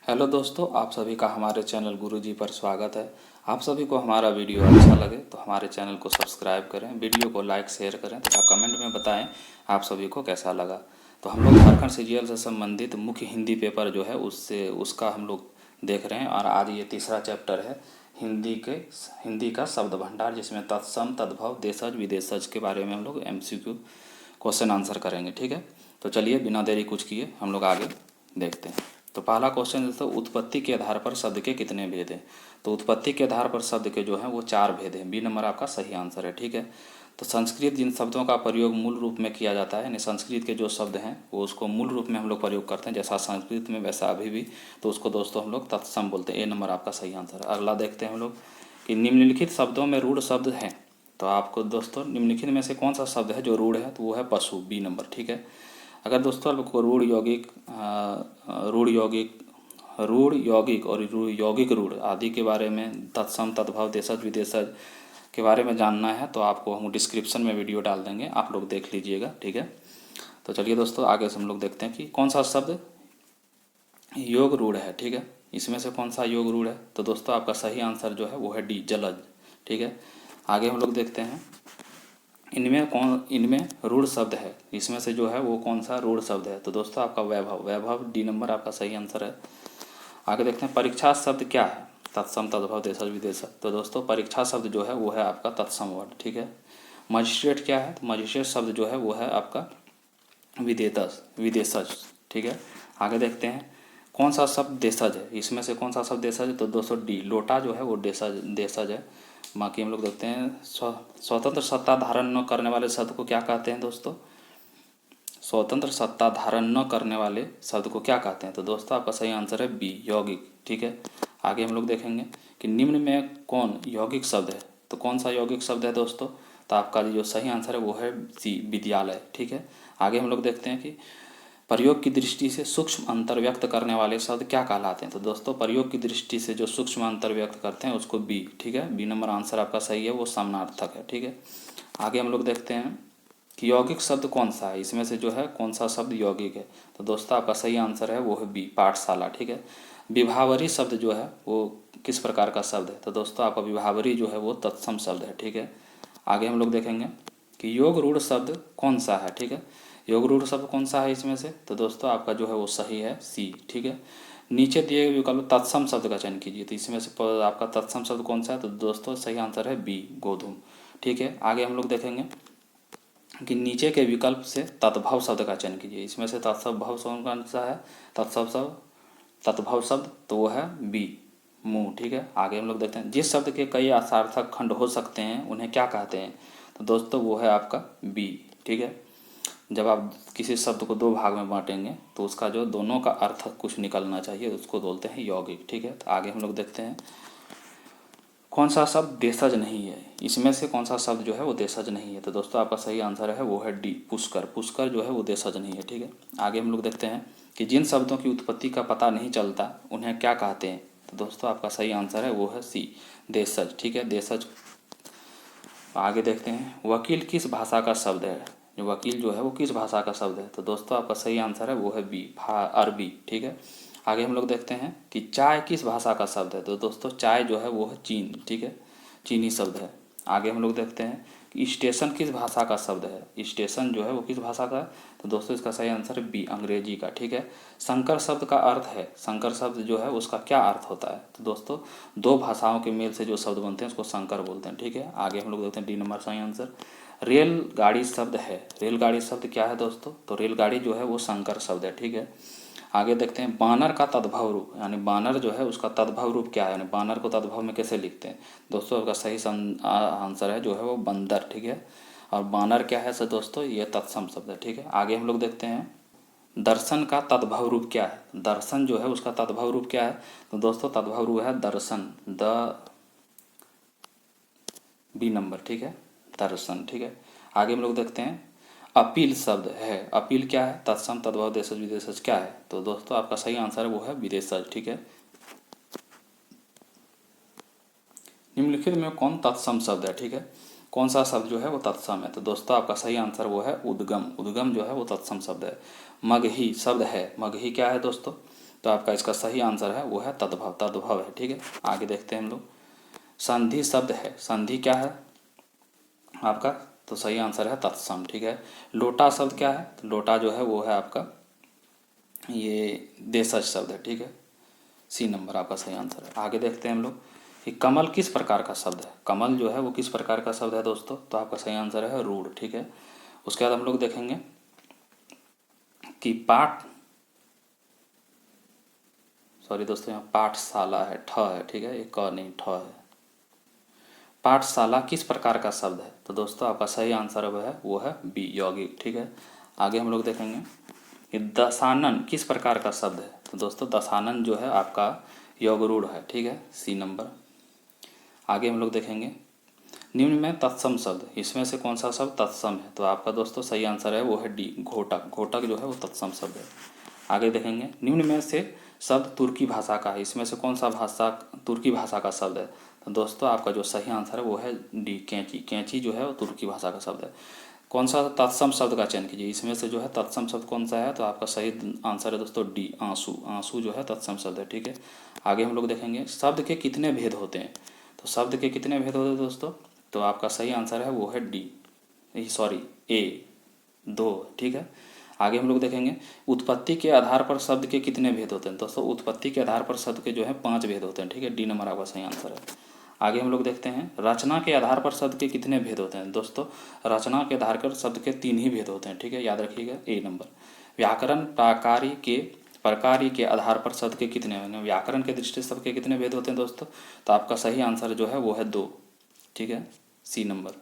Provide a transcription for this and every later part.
Hello दोस्तों, आप सभी का हमारे चैनल गुरुजी पर स्वागत है। आप सभी को हमारा वीडियो अच्छा लगे तो हमारे चैनल को सब्सक्राइब करें, वीडियो को लाइक शेयर करें तथा कमेंट में बताएं आप सभी को कैसा लगा। तो हम लोग झारखंड सीजीएल से संबंधित मुख्य हिंदी पेपर जो है उसका हम लोग देख रहे हैं और आज ये तीसरा चैप्टर है हिंदी का शब्द भंडार, जिसमें तत्सम, तद्भव, देशज, विदेशज के बारे में हम लोग एमसीक्यू क्वेश्चन आंसर करेंगे। ठीक है, तो चलिए बिना देरी कुछ किए हम लोग आगे देखते हैं। तो पहला क्वेश्चन दोस्तों, उत्पत्ति के आधार पर शब्द के कितने भेद हैं। तो उत्पत्ति के आधार पर शब्द के जो हैं वो 4 भेद हैं। बी नंबर आपका सही आंसर है। ठीक है, तो संस्कृत जिन शब्दों का प्रयोग मूल रूप में किया जाता है, यानी संस्कृत के जो शब्द हैं वो उसको मूल रूप में हम लोग प्रयोग करते हैं, जैसा संस्कृत में वैसा अभी भी, तो उसको दोस्तों हम लोग तत्सम बोलते हैं। ए नंबर आपका सही आंसर है। अगला देखते हैं हम लोग कि निम्नलिखित शब्दों में रूढ़ शब्द हैं। तो आपको दोस्तों निम्नलिखित में से कौन सा शब्द है जो रूढ़ है, तो वो है पशु, बी नंबर। ठीक है, अगर दोस्तों आपको रूढ़ यौगिक और यौगिक रूढ़ आदि के बारे में, तत्सम, तद्भव, देशज, विदेशज के बारे में जानना है तो आपको हम डिस्क्रिप्शन में वीडियो डाल देंगे, आप लोग देख लीजिएगा। ठीक है, तो चलिए दोस्तों आगे से हम लोग देखते हैं कि कौन सा शब्द योग रूढ़ है। ठीक है, इसमें से कौन सा योग रूढ़ है, तो दोस्तों आपका सही आंसर जो है वो है डी, जलज। ठीक है, आगे हम लोग देखते हैं इनमें रूढ़ शब्द है, इसमें से जो है वो कौन सा रूढ़ शब्द है, तो दोस्तों आपका वैभव, डी नंबर आपका सही आंसर है। आगे देखते हैं परीक्षा शब्द क्या है, तत्सम, तद्भव, देशज, विदेशज। तो दोस्तों परीक्षा शब्द जो है वो है आपका तत्सम वर्ड। ठीक है, मजिस्ट्रेट क्या है, तो मजिस्ट्रेट शब्द जो है वो है आपका विदेशज। ठीक है, आगे देखते हैं कौन सा शब्द देशज है, इसमें से कौन सा शब्द देशज है, तो दोस्तों डी, लोटा जो है वो देशज है। बाकी हम लोग देखते हैं स्वतंत्र सत्ता धारण न करने वाले शब्द को क्या कहते हैं दोस्तों, स्वतंत्र सत्ता धारण न करने वाले शब्द को क्या कहते हैं, तो दोस्तों आपका सही आंसर है बी, यौगिक। ठीक है, आगे हम लोग देखेंगे कि निम्न में कौन यौगिक शब्द है, तो कौन सा यौगिक शब्द है दोस्तों, तो आपका जो सही आंसर है वो है सी, विद्यालय। ठीक है, आगे हम लोग देखते हैं कि प्रयोग की दृष्टि से सूक्ष्म अंतर व्यक्त करने वाले शब्द क्या कहलाते हैं, तो दोस्तों प्रयोग की दृष्टि से जो सूक्ष्म अंतर व्यक्त करते हैं उसको बी। ठीक है, बी नंबर आंसर आपका सही है, वो समानार्थक है। ठीक है, आगे हम लोग देखते हैं कि यौगिक शब्द कौन सा है, इसमें से जो है कौन सा शब्द यौगिक है, तो दोस्तों आपका सही आंसर है वो है बी, पाठशाला। ठीक है, विभावरी शब्द जो है वो किस प्रकार का शब्द है, तो दोस्तों आपका विभावरी जो है वो तत्सम शब्द है। ठीक है, आगे हम लोग देखेंगे कि योग रूढ़ शब्द कौन सा है। ठीक है, योग रूढ़ शब्द कौन सा है इसमें से, तो दोस्तों आपका जो है वो सही है सी। ठीक है, नीचे दिए गए विकल्प तत्सम शब्द का चयन कीजिए, तो इसमें से आपका तत्सम शब्द कौन सा है, तो दोस्तों सही आंसर है बी, गोधूम। ठीक है, आगे हम लोग देखेंगे कि नीचे के विकल्प से तत्भव शब्द का चयन कीजिए, इसमें से तत्भव शब्द कौन सा है, तत्भव शब्द तो वो है बी, मुंह। ठीक है, आगे हम लोग देखते हैं जिस शब्द के कई सार्थक खंड हो सकते हैं उन्हें क्या कहते हैं, तो दोस्तों वो है आपका बी। ठीक है, जब आप किसी शब्द को दो भाग में बांटेंगे तो उसका जो दोनों का अर्थ कुछ निकलना चाहिए, उसको बोलते हैं यौगिक। ठीक है, तो आगे हम लोग देखते हैं कौन सा शब्द देशज नहीं है, इसमें से कौन सा शब्द जो है वो देशज नहीं है, तो दोस्तों आपका सही आंसर है वो है डी, पुष्कर। पुष्कर जो है वो देशज नहीं है। ठीक है, आगे हम लोग देखते हैं कि जिन शब्दों की उत्पत्ति का पता नहीं चलता उन्हें क्या कहते हैं, तो दोस्तों आपका सही आंसर है वो है सी, देशज। ठीक है, देशज। आगे देखते हैं वकील किस भाषा का शब्द है, जो वकील जो है वो किस भाषा का शब्द है, तो दोस्तों आपका सही आंसर है वो है बी, अरबी। ठीक है, आगे हम लोग देखते हैं कि चाय किस भाषा का शब्द है, तो दोस्तों चाय जो है वो है चीन। ठीक है, चीनी शब्द है। आगे हम लोग देखते हैं कि स्टेशन किस भाषा का शब्द है, स्टेशन जो है वो किस भाषा का है, तो दोस्तों इसका सही आंसर है बी, अंग्रेजी का। ठीक है, संकर शब्द का अर्थ है, संकर शब्द जो है उसका क्या अर्थ होता है, तो दोस्तों दो भाषाओं के मेल से जो शब्द बनते हैं उसको संकर बोलते हैं। ठीक है, आगे हम लोग देखते हैं डी नंबर सही आंसर, रेलगाड़ी शब्द है, रेलगाड़ी शब्द क्या है दोस्तों, तो रेलगाड़ी जो है वो संकर शब्द है। ठीक है, आगे देखते हैं बानर का तद्भव रूप, यानी बानर जो है उसका तद्भव रूप क्या है, यानी बानर को तद्भव में कैसे लिखते हैं, दोस्तों उसका सही आंसर है जो है वो बंदर। ठीक है, और बानर क्या है सर दोस्तों, ये तत्सम शब्द है। ठीक है, आगे हम लोग देखते हैं दर्शन का तद्भव रूप क्या है, दर्शन जो है उसका तद्भव रूप क्या है, तो दोस्तों तद्भव रूप है दर्शन, बी नंबर। ठीक है, दर्शन। ठीक है, आगे हम लोग देखते हैं अपील शब्द है, अपील क्या है, तत्सम, तद्भव, देशज, विदेशज क्या है, तो दोस्तों आपका सही आंसर है वो है विदेशज। ठीक है, निम्नलिखित में कौन तत्सम शब्द है, ठीक है, कौन सा शब्द जो है वो तत्सम है, तो दोस्तों आपका सही आंसर वो है उद्गम, उद्गम जो है वो तत्सम शब्द है। मगही शब्द है, मगही क्या है दोस्तों, तो आपका इसका सही आंसर है वो है तद्भव, तद्भव है। ठीक है, आगे देखते हैं हम लोग। संधि शब्द है, संधि क्या है आपका, तो सही आंसर है तत्सम। ठीक है, लोटा शब्द क्या है, तो लोटा जो है वो है आपका ये देशज शब्द है। ठीक है, सी नंबर आपका सही आंसर है। आगे देखते हैं हम लोग कि कमल किस प्रकार का शब्द है, कमल जो है वो किस प्रकार का शब्द है दोस्तों, तो आपका सही आंसर है रूढ़। ठीक है, उसके बाद हम लोग देखेंगे कि सॉरी दोस्तों, यहाँ पाठशाला है, ठ है। ठीक है, ये क नहीं ठ है। पाठशाला किस प्रकार का शब्द है, तो दोस्तों आपका सही आंसर वो है बी, यौगिक। ठीक है, आगे हम लोग देखेंगे कि दशानन किस प्रकार का शब्द है, तो दोस्तों दशानन जो है आपका योगरूढ़ है। ठीक है, सी नंबर। आगे हम लोग देखेंगे निम्न में तत्सम शब्द, इसमें से कौन सा शब्द तत्सम है, तो आपका दोस्तों सही आंसर है वो है डी, घोटक। घोटक जो है वो तत्सम शब्द है। आगे देखेंगे निम्न में से शब्द तुर्की भाषा का है, इसमें से कौन सा भाषा तुर्की भाषा का शब्द है, तो दोस्तों आपका जो सही आंसर है वो है डी, कैंची। कैंची जो है वो तुर्की भाषा का शब्द है। कौन सा तत्सम शब्द का चयन कीजिए, इसमें से जो है तत्सम शब्द कौन सा है, तो आपका सही आंसर है दोस्तों डी, आंसू। आंसू जो है तत्सम शब्द है। ठीक है, आगे हम लोग देखेंगे शब्द के कितने भेद होते हैं, तो शब्द के कितने भेद होते हैं दोस्तों, तो आपका सही आंसर है वो है डी, सॉरी ए, 2। ठीक है, आगे हम लोग देखेंगे उत्पत्ति के आधार पर शब्द के कितने भेद होते हैं, दोस्तों उत्पत्ति के आधार पर शब्द के जो है 5 भेद होते हैं। ठीक है, डी नंबर आपका सही आंसर है। आगे हम लोग देखते हैं रचना के आधार पर शब्द के कितने भेद होते हैं, दोस्तों रचना के आधार पर शब्द के 3 ही भेद होते हैं। ठीक है, याद रखिएगा, ए नंबर। व्याकरण प्रकारी के आधार पर शब्द के कितने, व्याकरण के दृष्टि से शब्द के कितने भेद होते हैं दोस्तों, तो आपका सही आंसर जो है वो है 2। ठीक है, सी नंबर।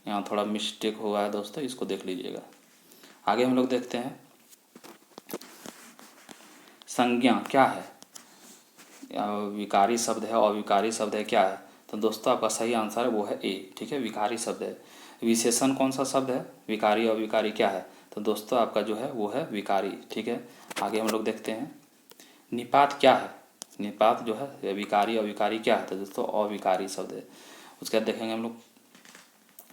यहाँ थोड़ा मिस्टेक हुआ है दोस्तों, इसको देख लीजिएगा। आगे हम लोग देखते हैं संज्ञा क्या है, विकारी शब्द है, अविकारी शब्द है, क्या है, तो दोस्तों आपका सही आंसर है वो है ए। ठीक है, विकारी शब्द है। विशेषण कौन सा शब्द है, विकारी अविकारी क्या है, तो दोस्तों आपका जो है वो है विकारी। ठीक है, आगे हम लोग देखते हैं निपात क्या है, निपात जो है विकारी अविकारी क्या है, तो दोस्तों अविकारी शब्द है। उसके बाद देखेंगे हम लोग,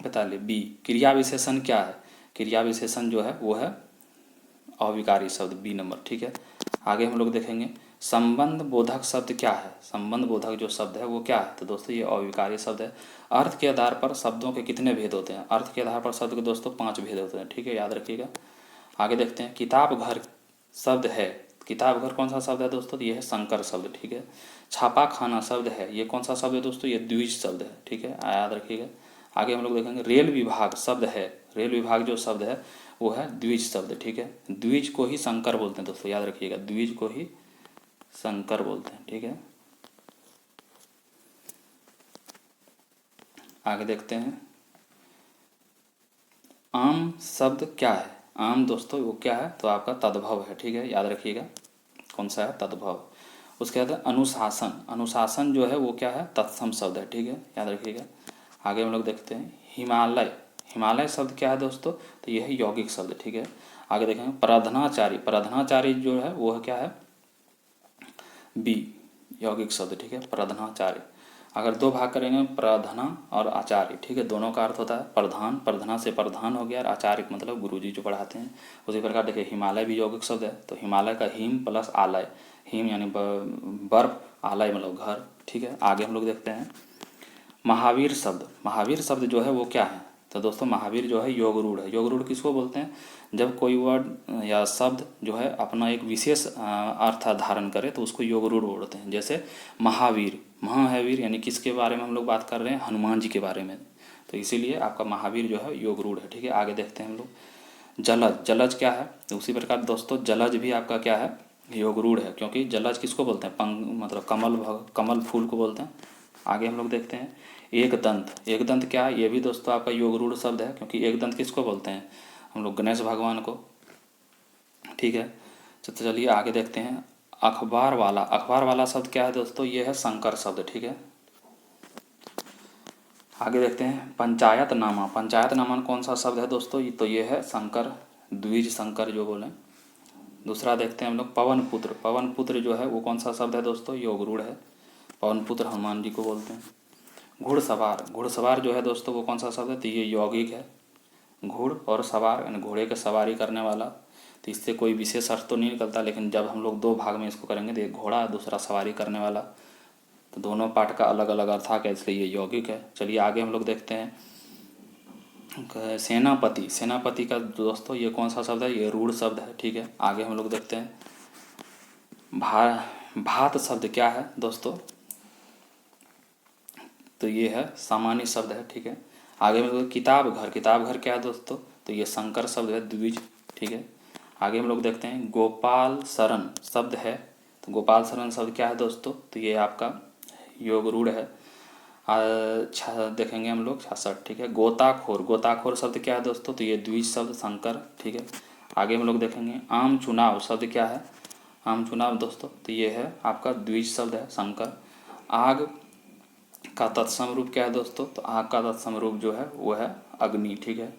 बता ले बी, क्रिया विशेषण क्या है, क्रिया विशेषण जो है वो है अविकारी शब्द, बी नंबर। ठीक है, आगे हम लोग देखेंगे संबंध बोधक शब्द क्या है, संबंध बोधक जो शब्द है वो क्या है, तो दोस्तों ये अविकारी शब्द है। अर्थ के आधार पर शब्दों के कितने भेद होते हैं, अर्थ के आधार पर शब्द के दोस्तों 5 भेद होते हैं। ठीक है, याद रखिएगा। आगे देखते हैं किताब घर शब्द है, किताब घर कौन सा शब्द है दोस्तों, ये है संकर शब्द। ठीक है, छापा खाना शब्द है, ये कौन सा शब्द है दोस्तों, ये द्विज शब्द है। ठीक है, याद रखिएगा। आगे हम लोग देखेंगे रेल विभाग शब्द है, रेल विभाग जो शब्द है वो है द्विज शब्द। ठीक है, द्विज को ही संकर बोलते हैं दोस्तों, याद रखिएगा, द्विज को ही संकर बोलते हैं। ठीक है, आगे देखते हैं आम शब्द क्या है, आम दोस्तों वो क्या है, तो आपका तद्भव है। ठीक है, याद रखिएगा कौन सा है, तद्भव। उसके बाद अनुशासन, अनुशासन जो है वो क्या है, तत्सम शब्द है। ठीक है, याद रखिएगा। आगे हम लोग देखते हैं हिमालय, हिमालय शब्द क्या है दोस्तों, तो यह है यौगिक शब्द। ठीक है, आगे देखेंगे प्रधनाचारी, प्रधनाचारी जो है वो क्या है, बी, यौगिक शब्द। ठीक है, प्रधनाचार्य। अगर 2 भाग करेंगे प्रधना और आचार्य, ठीक है, दोनों का अर्थ होता है प्रधान, प्रधना से प्रधान हो गया, और आचार्य मतलब गुरुजी जो पढ़ाते हैं। उसी प्रकार देखिए हिमालय भी यौगिक शब्द है, तो हिमालय का हिम प्लस आलय, हिम यानी बर्फ, आलय मतलब घर। ठीक है, आगे हम लोग देखते हैं महावीर शब्द, महावीर शब्द जो है वो क्या है, तो दोस्तों महावीर जो है योगरूढ़ है। योगरूढ़ किसको बोलते हैं, जब कोई वर्ड या शब्द जो है अपना एक विशेष अर्थ धारण करे तो उसको योगरूढ़ बोलते हैं। जैसे महावीर, महा है वीर, यानी किसके बारे में हम लोग बात कर रहे हैं, हनुमान जी के बारे में, तो इसीलिए आपका महावीर जो है योगरूढ़ है। ठीक है, आगे देखते हैं हम लोग जलज, जलज क्या है, तो उसी प्रकार दोस्तों जलज भी आपका क्या है, योगरूढ़ है, क्योंकि जलज किसको बोलते हैं, मतलब कमल फूल को बोलते हैं। आगे हम लोग देखते हैं एक दंत, एक दंत क्या है, ये भी दोस्तों आपका योगरूढ़ शब्द है, क्योंकि एक दंत किसको बोलते हैं, हम लोग गणेश भगवान को। ठीक है, तो चलिए आगे देखते हैं अखबार वाला, अखबार वाला शब्द क्या है दोस्तों, ये है संकर शब्द। ठीक है, आगे देखते हैं पंचायत नामा, पंचायत नामा कौन सा शब्द है दोस्तों, तो ये है संकर, द्विज संकर जो बोले। दूसरा देखते हैं हम लोग पवन पुत्र, पवन पुत्र जो है वो कौन सा शब्द है दोस्तों, योगरूढ़ है, पवन पुत्र हनुमान जी को बोलते हैं। घुड़सवार, घुड़सवार जो है दोस्तों वो कौन सा शब्द है, तो ये यौगिक है, घुड़ और सवार यानी घोड़े के सवारी करने वाला, तो इससे कोई विशेष अर्थ तो नहीं निकलता, लेकिन जब हम लोग दो भाग में इसको करेंगे तो एक घोड़ा दूसरा सवारी करने वाला, तो दोनों पाठ का अलग अलग अर्थात है, इसलिए ये यौगिक है। चलिए आगे हम लोग देखते हैं सेनापति। सेनापति का दोस्तों ये कौन सा शब्द है, ये रूढ़ शब्द है, ठीक है। आगे हम लोग देखते हैं भात शब्द क्या है दोस्तों, तो ये है सामान्य शब्द है, ठीक है। आगे हम लोग किताब घर। किताब घर क्या है दोस्तों, तो ये संकर शब्द है, द्विज, ठीक है। आगे हम लोग देखते हैं गोपाल शरण शब्द है, तो गोपाल शरण शब्द क्या है दोस्तों, तो ये आपका योग रूढ़ है। देखेंगे हम लोग 66, ठीक है। गोताखोर। गोताखोर शब्द क्या है दोस्तों, तो ये द्विज शब्द संकर, ठीक है। आगे हम लोग देखेंगे आम चुनाव शब्द क्या है, आम चुनाव दोस्तों, तो ये है आपका द्विज शब्द है, संकर। आग का तत्सम रूप क्या है दोस्तों, तो आग का तत्सम रूप जो है वो है अग्नि, ठीक है।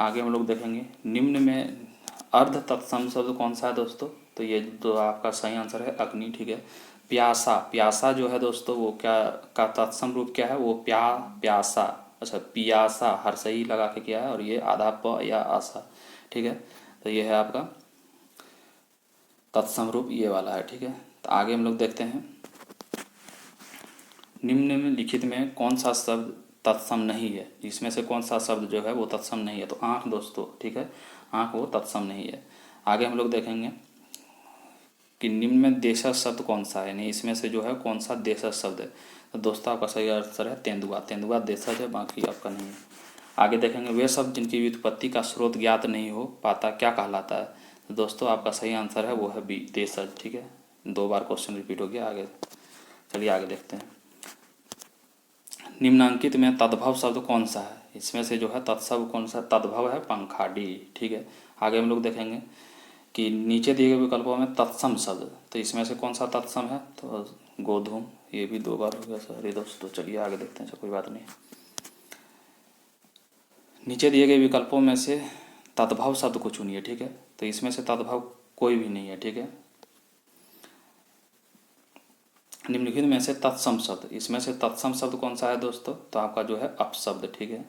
आगे हम लोग देखेंगे निम्न में अर्ध तत्सम शब्द कौन सा है दोस्तों, तो ये तो आपका सही आंसर है अग्नि, ठीक है। प्यासा। प्यासा जो है दोस्तों वो क्या का तत्सम रूप क्या है, वो प्यासा, अच्छा पियासा, हर सही लगा के किया है, और ये आधा प या आसा, ठीक है। तो ये है आपका तत्सम रूप ये वाला है, ठीक है। तो आगे हम लोग देखते हैं निम्न में लिखित में कौन सा शब्द तत्सम नहीं है, इसमें से कौन सा शब्द जो है वो तत्सम नहीं है, तो आँख दोस्तों, ठीक है, आँख वो तत्सम नहीं है। आगे हम लोग देखेंगे कि निम्न में देशज शब्द कौन सा है, यानी इसमें से जो है कौन सा देशज शब्द है, तो दोस्तों आपका सही आंसर है तेंदुआ। तेंदुआ देशज है, बाकी आपका नहीं है। आगे देखेंगे वे शब्द जिनकी व्युत्पत्ति का स्रोत ज्ञात नहीं हो पाता क्या कहलाता है, तो दोस्तों आपका सही आंसर है वो है बी देशज, ठीक है। 2 बार क्वेश्चन रिपीट हो गया। आगे चलिए आगे देखते हैं निम्नांकित में तद्भव शब्द कौन सा है, इसमें से जो है तत्शब्द कौन सा तद्भव है, पंखाडी, ठीक है। आगे हम लोग देखेंगे कि नीचे दिए गए विकल्पों में तत्सम शब्द, तो इसमें से कौन सा तत्सम है, तो गोधूम, ये भी 2 बार हो गया सॉरी दोस्तों। चलिए आगे देखते हैं, कोई बात नहीं। नीचे दिए गए विकल्पों में से तद्भव शब्द को चुनिए, ठीक है। तो इसमें से तद्भव कोई भी नहीं है, ठीक है। निम्नलिखित में से तत्सम शब्द, इसमें से तत्सम शब्द कौन सा है दोस्तों, तो आपका जो है अपशब्द, ठीक है।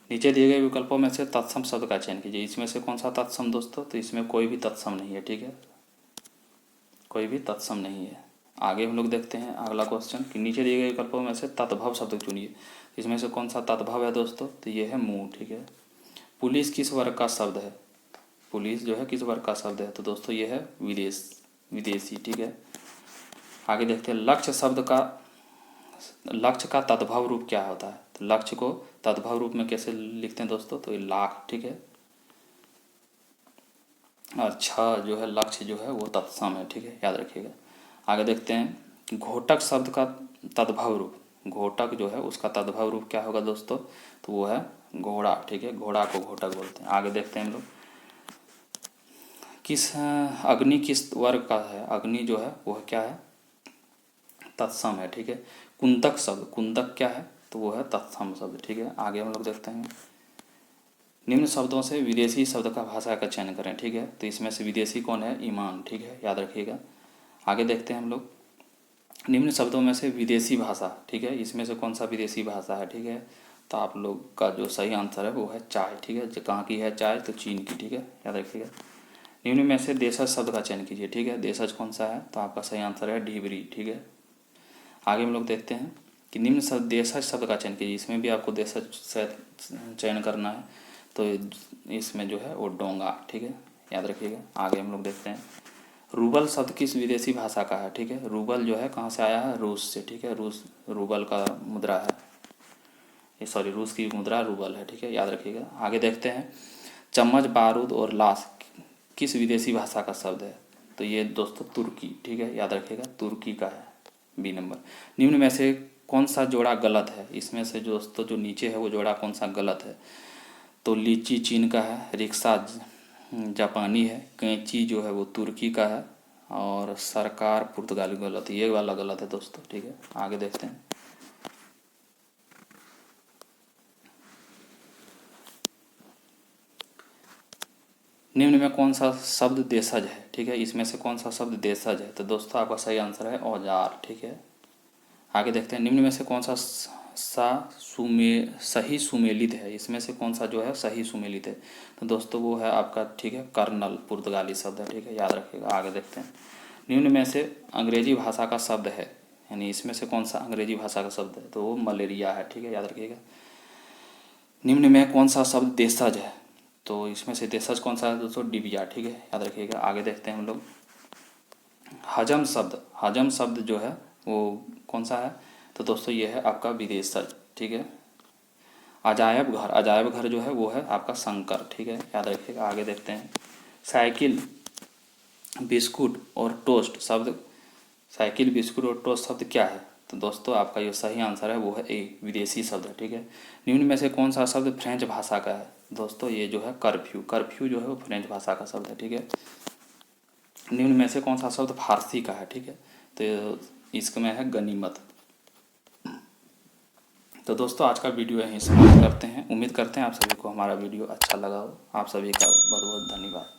नीचे दिए गए विकल्पों में से तत्सम शब्द का चयन कीजिए, इसमें से कौन सा तत्सम दोस्तों, तो इसमें कोई भी तत्सम नहीं है, ठीक है, कोई भी तत्सम नहीं है। आगे हम लोग देखते हैं अगला क्वेश्चन कि नीचे दिए गए विकल्पों में से तद्भव शब्द चुनिए, इसमें से कौन सा तद्भव है दोस्तों, तो ये है मुंह, ठीक है। पुलिस किस वर्ग का शब्द है, पुलिस जो है किस वर्ग का शब्द है, तो दोस्तों ये है विदेशी, ठीक है। आगे देखते हैं लक्ष्य का तद्भव रूप क्या होता है, तो लक्ष्य को तद्भव रूप में कैसे लिखते हैं दोस्तों, तो ये लाख, ठीक है। और छ जो है लक्ष्य जो है वो तत्सम है, ठीक है, याद रखिएगा। आगे देखते हैं घोटक शब्द का तद्भव रूप, घोटक जो है उसका तद्भव रूप क्या होगा दोस्तों, तो वो है घोड़ा, ठीक है, घोड़ा को घोटक बोलते हैं। आगे देखते हैं हम लोग अग्नि किस वर्ग का है, अग्नि जो है वह क्या है, तत्सम है, ठीक है। कुंतक शब्द, कुंतक क्या है, तो वो है तत्सम शब्द, ठीक है। आगे हम लोग देखते हैं निम्न शब्दों से विदेशी शब्द का भाषा का चयन करें, ठीक है। तो इसमें से विदेशी कौन है, ईमान, ठीक है, याद रखिएगा। आगे देखते हैं हम लोग निम्न शब्दों में से विदेशी भाषा, ठीक है, इसमें से कौन सा विदेशी भाषा है, ठीक है। तो आप लोग का जो सही आंसर है वो है चाय, ठीक है। जो कहाँ की है चाय, तो चीन की, ठीक है, याद रखिएगा। निम्न में से देशज शब्द का चयन कीजिए, ठीक है, देशज कौन सा है, तो आपका सही आंसर है ढीबरी, ठीक है। आगे हम लोग देखते हैं कि निम्न शब्द देशज शब्द का चयन कीजिए, इसमें भी आपको देशज से चयन करना है, तो इसमें जो है वो डोंगा, ठीक है, याद रखिएगा। आगे हम लोग देखते हैं रूबल शब्द किस विदेशी भाषा का है, ठीक है। रूबल जो है कहाँ से आया है, रूस से, ठीक है, रूस रूबल का मुद्रा है, ये सॉरी रूस की मुद्रा रूबल है, ठीक है, याद रखिएगा। आगे देखते हैं चम्मच, बारूद और लाश किस विदेशी भाषा का शब्द है, तो ये दोस्तों तुर्की, ठीक है, याद रखिएगा, तुर्की का है, बी नंबर। निम्न में से कौन सा जोड़ा गलत है, इसमें से जो दोस्तों जो नीचे है वो जोड़ा कौन सा गलत है, तो लीची चीन का है, रिक्शा जापानी है, कैंची जो है वो तुर्की का है, और सरकार पुर्तगाली गलत है, ये वाला गलत है दोस्तों, ठीक है। आगे देखते हैं निम्न में कौन सा शब्द देशज है, ठीक है, इसमें से कौन सा शब्द देशज है, तो दोस्तों आपका सही आंसर है औजार, ठीक है। आगे देखते हैं निम्न में से कौन सा सही सुमेलित है, इसमें से कौन सा जो है सही सुमेलित है? तो दोस्तों वो है आपका, ठीक है, कर्नल, पुर्तगाली शब्द है, ठीक है, याद रखिएगा। आगे देखते हैं, निम्न में से अंग्रेजी भाषा का शब्द है, यानी इसमें से कौन सा अंग्रेजी भाषा का शब्द है? तो वो मलेरिया है, ठीक है, याद रखिएगा। निम्न में कौन सा शब्द देशज है? तो इसमें से देशज कौन सा है दोस्तों? डिबिया, ठीक है, याद रखिएगा। आगे देखते हैं हम लोग, हजम शब्द जो है वो कौन सा है? तो दोस्तों ये है आपका विदेशज, ठीक है। अजायब घर जो है वो है आपका शंकर, ठीक है, याद रखिएगा। आगे देखते हैं, साइकिल, बिस्कुट और टोस्ट शब्द, साइकिल, बिस्कुट और टोस्ट शब्द क्या है? तो दोस्तों आपका जो सही आंसर है वो है ए, विदेशी शब्द है, ठीक है। निम्न में से कौन सा शब्द फ्रेंच भाषा का है? दोस्तों ये जो है कर्फ्यू जो है वो फ्रेंच भाषा का शब्द है, ठीक है। निम्न में से कौन सा शब्द फारसी का है? ठीक है, तो इसमें है गनीमत। तो दोस्तों आज का वीडियो यहीं समाप्त करते हैं। उम्मीद करते हैं आप सभी को हमारा वीडियो अच्छा लगा हो। आप सभी का बहुत बहुत धन्यवाद।